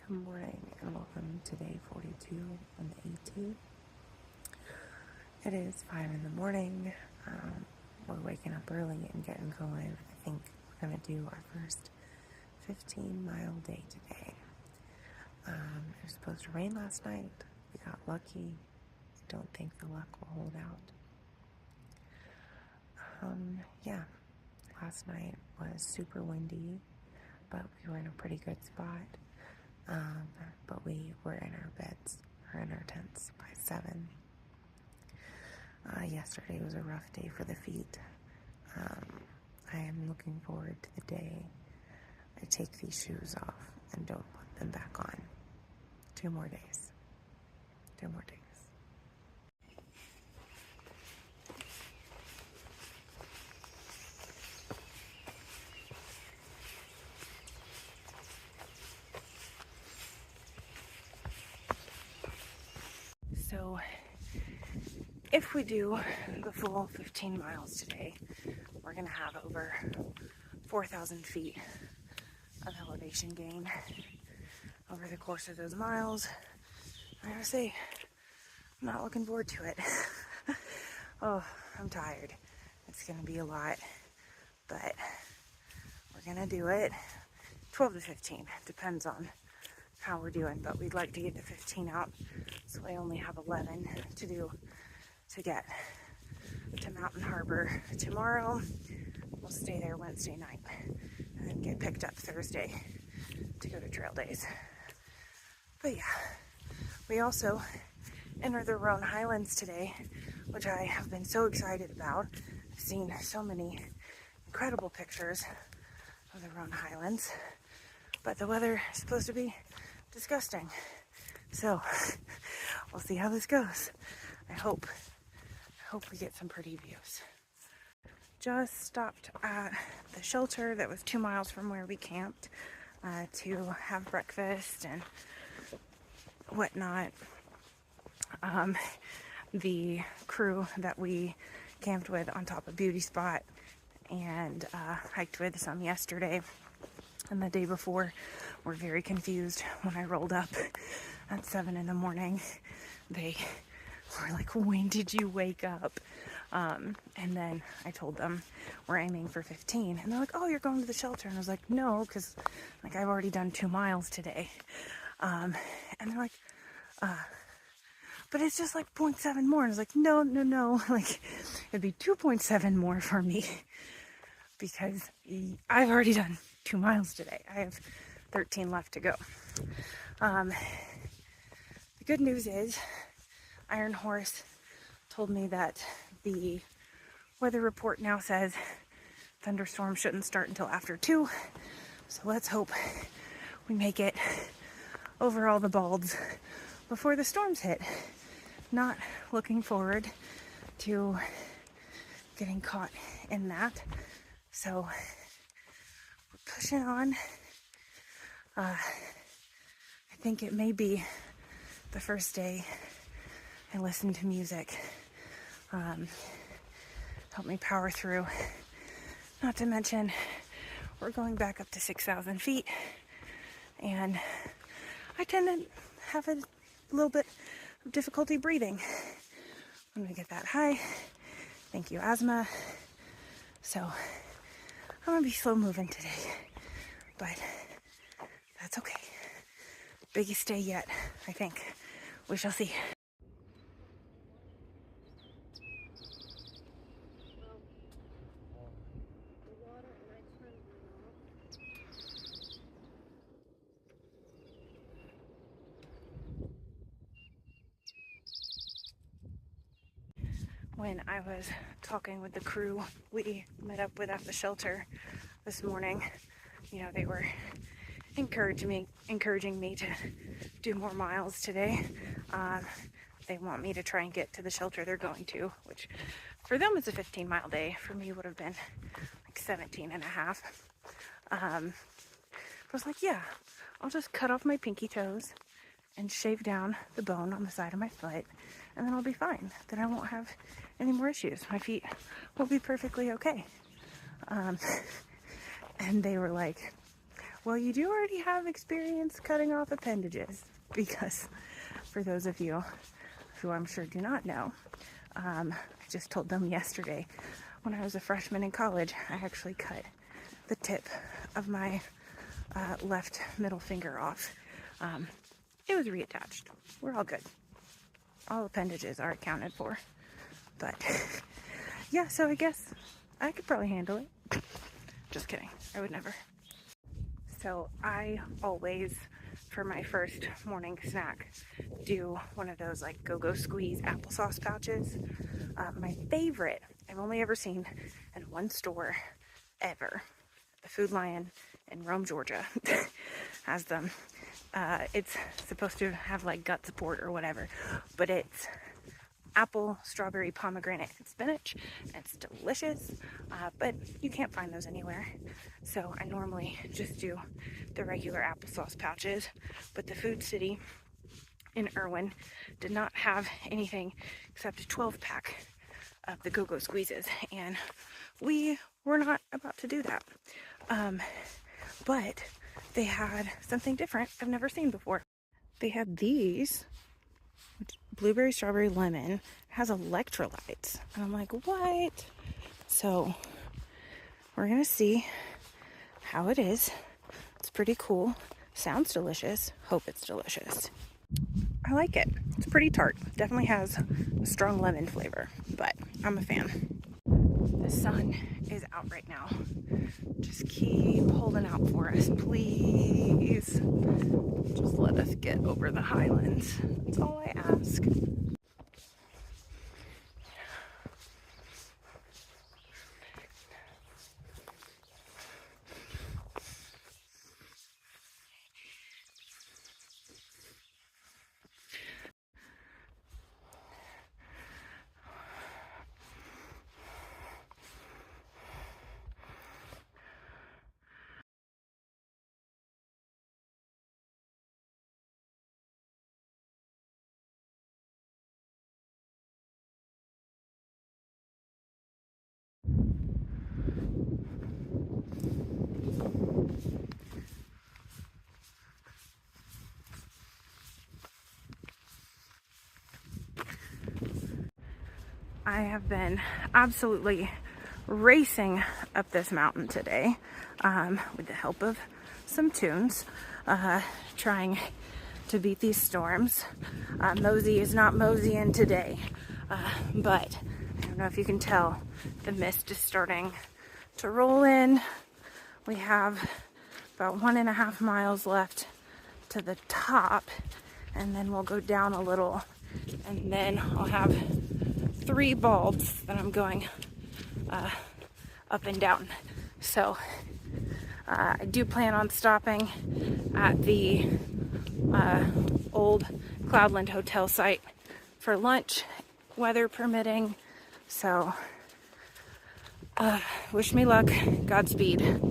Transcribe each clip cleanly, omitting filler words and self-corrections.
Good morning and welcome to day 42 on the 18th. It is 5 in the morning. We're waking up early and getting going. I think we're going to do our first 15-mile day today. It was supposed to rain last night. We got lucky. I don't think the luck will hold out. Last night was super windy, but we were in a pretty good spot. But we were in our beds, or in our tents, by 7. Yesterday was a rough day for the feet. I am looking forward to the day I take these shoes off and don't put them back on. 2 more days. 2 more days. So, if we do the full 15 miles today, we're going to have over 4,000 feet of elevation gain over the course of those miles. I gotta say, I'm not looking forward to it. Oh, I'm tired. It's going to be a lot, but we're going to do it. 12 to 15, depends on how we're doing, but we'd like to get to 15 out, so I only have 11 to do to get to Mountain Harbor tomorrow. We'll stay there Wednesday night and then get picked up Thursday to go to trail days. But yeah, we also enter the Roan Highlands today, which I have been so excited about. I've seen so many incredible pictures of the Roan Highlands, but the weather is supposed to be disgusting. So we'll see how this goes. I hope we get some pretty views. Just stopped at the shelter that was 2 miles from where we camped to have breakfast and whatnot. The crew that we camped with on top of Beauty Spot and hiked with some yesterday and the day before were very confused when I rolled up at 7 in the morning. They were like, when did you wake up? And then I told them we're aiming for 15, and they're like, oh, you're going to the shelter. And I was like, no, because like I've already done 2 miles today. And they're like, but it's just like 0.7 more. And I was like, no, like it'd be 2.7 more for me because I've already done 2 miles today. I have 13 left to go. The good news is Iron Horse told me that the weather report now says thunderstorms shouldn't start until after 2. So let's hope we make it over all the balds before the storms hit. Not looking forward to getting caught in that. So we're pushing on. I think it may be the first day I listen to music. Help me power through. Not to mention, we're going back up to 6,000 feet, and I tend to have a little bit of difficulty breathing when we get that high. Thank you, asthma. So I'm gonna be slow moving today, but that's okay. Biggest day yet, I think. We shall see. When I was talking with the crew we met up with at the shelter this morning, they were encouraging me to do more miles today. They want me to try and get to the shelter they're going to, which for them is a 15-mile day. For me would have been like 17 and a half. I was like, yeah, I'll just cut off my pinky toes and shave down the bone on the side of my foot, and then I'll be fine. Then I won't have any more issues. My feet will be perfectly okay. And they were like, Well, you do already have experience cutting off appendages, because for those of you who I'm sure do not know, I just told them yesterday, when I was a freshman in college, I actually cut the tip of my left middle finger off. It was reattached. We're all good. All appendages are accounted for. But yeah, so I guess I could probably handle it. Just kidding. I would never. So I always, for my first morning snack, do one of those like go-go squeeze applesauce pouches. My favorite, I've only ever seen in one store ever. The Food Lion in Rome, Georgia has them. It's supposed to have like gut support or whatever, but it's apple, strawberry, pomegranate, and spinach. It's delicious, but you can't find those anywhere. So I normally just do the regular applesauce pouches, but the Food City in Irwin did not have anything except a 12-pack of the go-go squeezes, and we were not about to do that. But they had something different I've never seen before. They had these, blueberry, strawberry, lemon. It has electrolytes. And I'm like, what? So we're gonna see how it is. It's pretty cool. Sounds delicious. Hope it's delicious. I like it. It's pretty tart. Definitely has a strong lemon flavor, but I'm a fan. The sun is out right now. Just keep holding out for us, please. Just let us get over the highlands. That's all I ask. I have been absolutely racing up this mountain today with the help of some tunes, trying to beat these storms. Mosey is not moseying today, but I don't know if you can tell, the mist is starting to roll in. We have about 1.5 miles left to the top, and then we'll go down a little, and then I'll have 3 bulbs that I'm going up and down. So I do plan on stopping at the old Cloudland Hotel site for lunch, weather permitting. So wish me luck, Godspeed.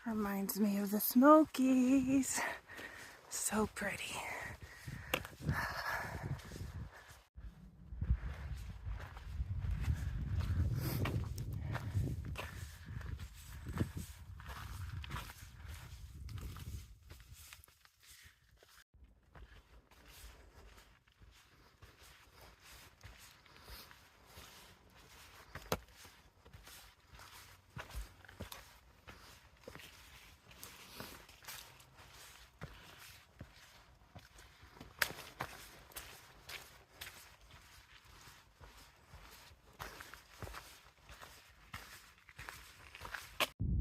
Reminds me of the Smokies. So pretty.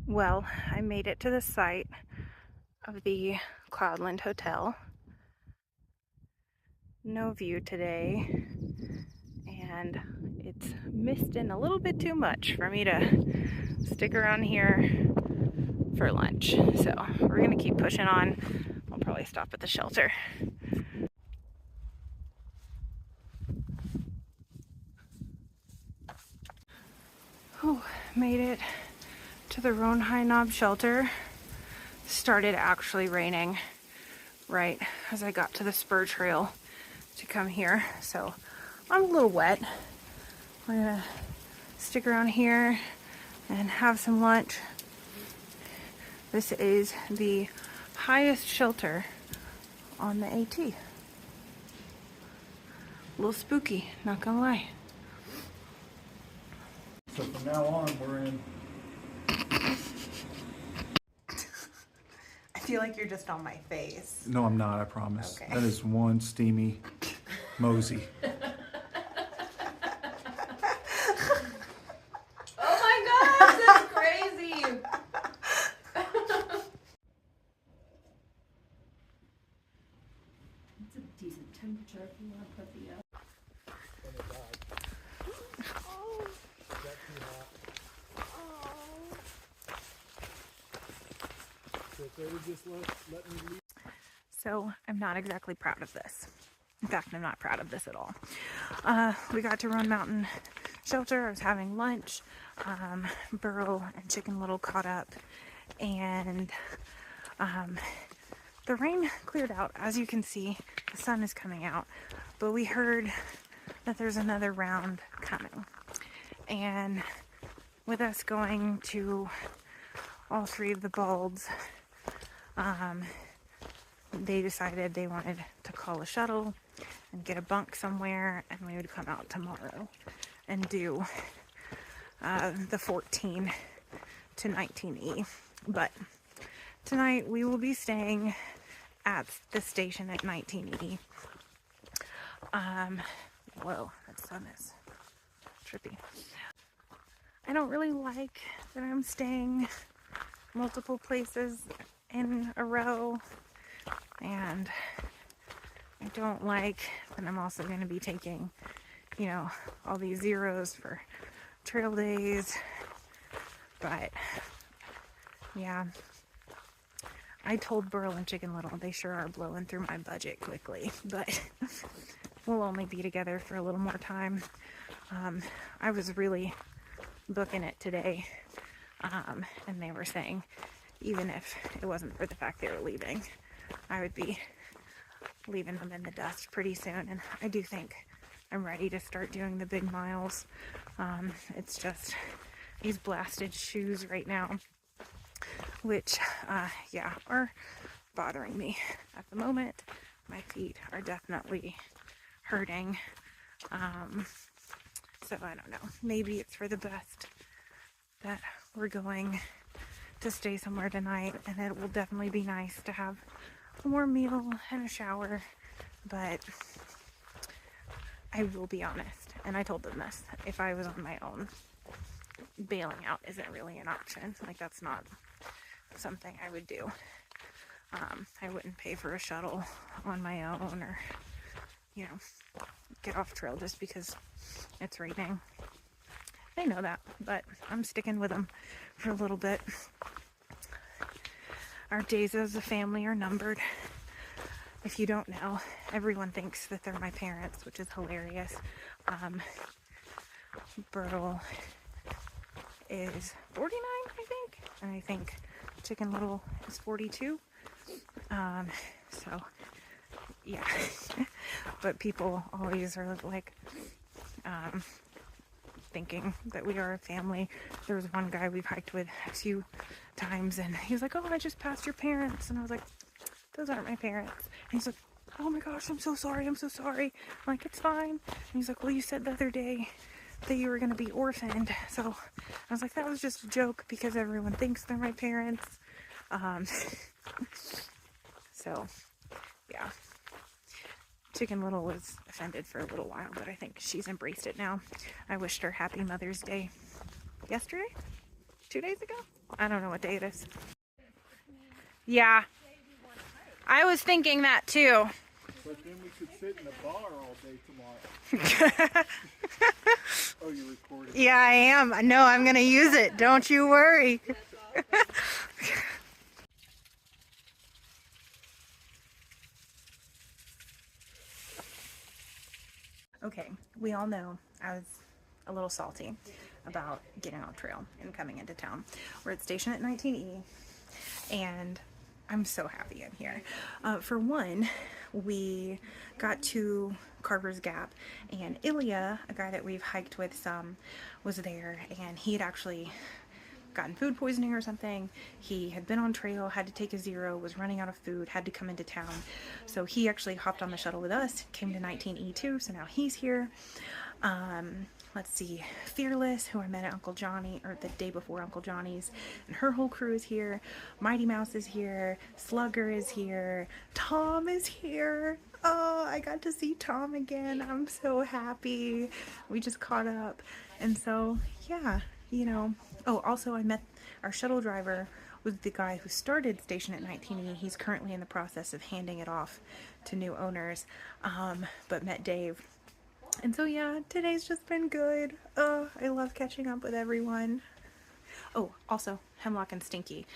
Well, I made it to the site of the Cloudland Hotel. No view today, and it's misting a little bit too much for me to stick around here for lunch. So we're gonna keep pushing on. I'll probably stop at the shelter. Oh, made it to the Roan High Knob shelter. Started actually raining right as I got to the spur trail to come here, so I'm a little wet, We're gonna stick around here and have some lunch. This is the highest shelter on the AT. A little spooky, not gonna lie. So from now on, we're in. I feel like you're just on my face. No, I'm not, I promise. Okay. That is one steamy mosey. Oh my gosh, that's crazy! It's a decent temperature if you want to put the So I'm not exactly proud of this. In fact, I'm not proud of this at all. We got to Roan Mountain Shelter. I was having lunch. Burl and Chicken Little caught up, and the rain cleared out. As you can see, the sun is coming out, but we heard that there's another round coming. And with us going to all three of the bulbs, they decided they wanted to call a shuttle and get a bunk somewhere, and we would come out tomorrow and do the 14 to 19E. But tonight we will be staying at the station at 19E. Whoa, that sun is trippy. I don't really like that I'm staying multiple places in a row, and I don't like that I'm also going to be taking, you know, all these zeros for trail days. But yeah, I told Burl and Chicken Little they sure are blowing through my budget quickly, but we'll only be together for a little more time. I was really booking it today, and they were saying even if it wasn't for the fact they were leaving, I would be leaving them in the dust pretty soon. And I do think I'm ready to start doing the big miles. It's just these blasted shoes right now, which yeah, are bothering me at the moment. My feet are definitely hurting. So I don't know, maybe it's for the best that we're going to stay somewhere tonight, and it will definitely be nice to have a warm meal and a shower. But I will be honest, and I told them this, if I was on my own, bailing out isn't really an option. Like, that's not something I would do. I wouldn't pay for a shuttle on my own, or, you know, get off trail just because it's raining. They know that, but I'm sticking with them for a little bit. Our days as a family are numbered. If you don't know, everyone thinks that they're my parents, which is hilarious. Burl is 49, I think, and I think Chicken Little is 42. So yeah, but people always are like thinking that we are a family. There was one guy we've hiked with a few times, and he was like, "Oh, I just passed your parents," and I was like, "Those aren't my parents." And he's like, "Oh my gosh, I'm so sorry, I'm so sorry." I'm like, "It's fine." And he's like, "Well, you said the other day that you were going to be orphaned." So I was like, "That was just a joke because everyone thinks they're my parents." So yeah, Chicken Little was offended for a little while, but I think she's embraced it now. I wished her happy Mother's Day yesterday? 2 days ago? I don't know what day it is. Yeah, I was thinking that too. But then we could sit in a bar all day tomorrow. Oh, you're recording? Yeah, I am. No, I'm going to use it. Don't you worry. Okay, we all know I was a little salty about getting off trail and coming into town. We're at station at 19E, and I'm so happy I'm here. For one, we got to Carver's Gap, and Ilya, a guy that we've hiked with some, was there, and he had actually gotten food poisoning or something. He had been on trail, had to take a zero, was running out of food, had to come into town. So he actually hopped on the shuttle with us, came to 19E2, so now he's here. Let's see, Fearless, who I met at Uncle Johnny, or the day before Uncle Johnny's, and her whole crew is here. Mighty Mouse is here. Slugger is here. Tom is here. Oh, I got to see Tom again. I'm so happy. We just caught up. And so, yeah, you know. Oh, also I met our shuttle driver was the guy who started station at 19E. He's currently in the process of handing it off to new owners, but met Dave. And so yeah, today's just been good. I love catching up with everyone. Oh, also Hemlock and Stinky,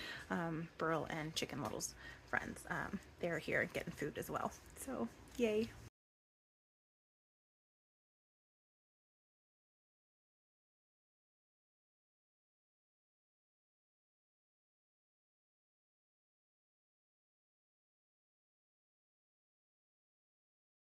Burl and Chicken Little's friends. They're here getting food as well. So yay.